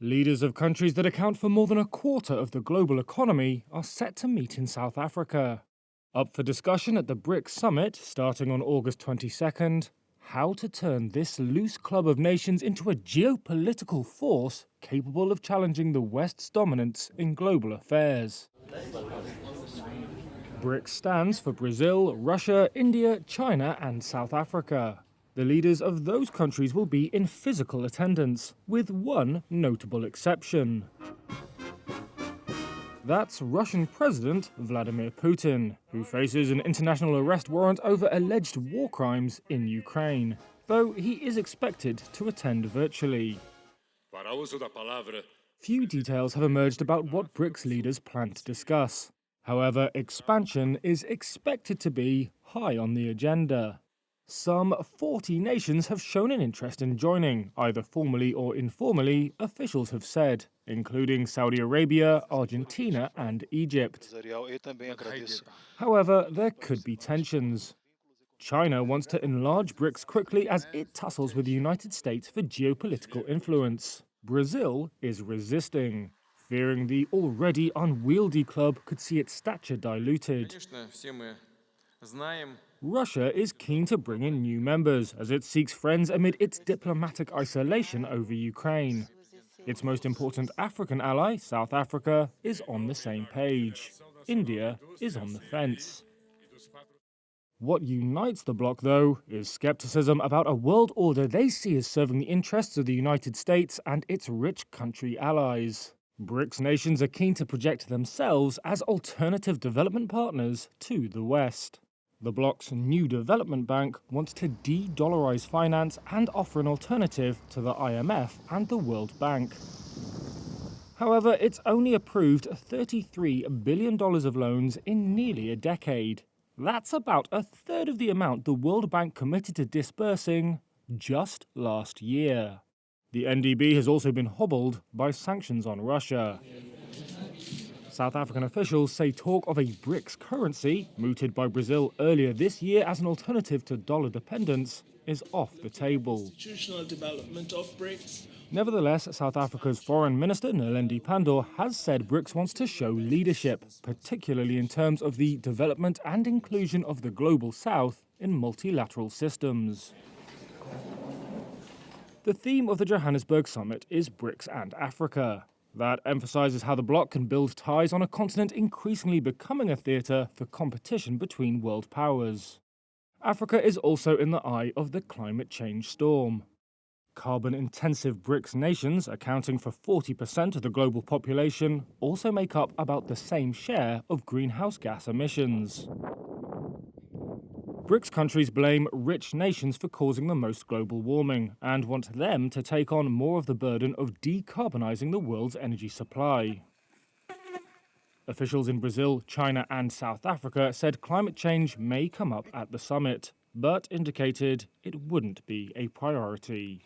Leaders of countries that account for more than a quarter of the global economy are set to meet in South Africa. Up for discussion at the BRICS summit, starting on August 22nd, how to turn this loose club of nations into a geopolitical force capable of challenging the West's dominance in global affairs. BRICS stands for Brazil, Russia, India, China, and South Africa. The leaders of those countries will be in physical attendance, with one notable exception. That's Russian President Vladimir Putin, who faces an international arrest warrant over alleged war crimes in Ukraine, though he is expected to attend virtually. Few details have emerged about what BRICS leaders plan to discuss. However, expansion is expected to be high on the agenda. Some 40 nations have shown an interest in joining, either formally or informally, officials have said, including Saudi Arabia, Argentina, and Egypt. However, there could be tensions. China wants to enlarge BRICS quickly as it tussles with the United States for geopolitical influence. Brazil is resisting, fearing the already unwieldy club could see its stature diluted. Russia is keen to bring in new members as it seeks friends amid its diplomatic isolation over Ukraine. Its most important African ally, South Africa, is on the same page. India is on the fence. What unites the bloc, though, is skepticism about a world order they see as serving the interests of the United States and its rich country allies. BRICS nations are keen to project themselves as alternative development partners to the West. The bloc's new development bank wants to de-dollarize finance and offer an alternative to the IMF and the World Bank. However, it's only approved $33 billion of loans in nearly a decade. That's about a third of the amount the World Bank committed to disbursing just last year. The NDB has also been hobbled by sanctions on Russia. South African officials say talk of a BRICS currency, mooted by Brazil earlier this year as an alternative to dollar dependence, is off the table. Nevertheless, South Africa's Foreign Minister Naledi Pandor has said BRICS wants to show leadership, particularly in terms of the development and inclusion of the Global South in multilateral systems. The theme of the Johannesburg summit is BRICS and Africa. That emphasizes how the bloc can build ties on a continent increasingly becoming a theatre for competition between world powers. Africa is also in the eye of the climate change storm. Carbon-intensive BRICS nations, accounting for 40% of the global population, also make up about the same share of greenhouse gas emissions. BRICS countries blame rich nations for causing the most global warming and want them to take on more of the burden of decarbonizing the world's energy supply. Officials in Brazil, China, and South Africa said climate change may come up at the summit, but indicated it wouldn't be a priority.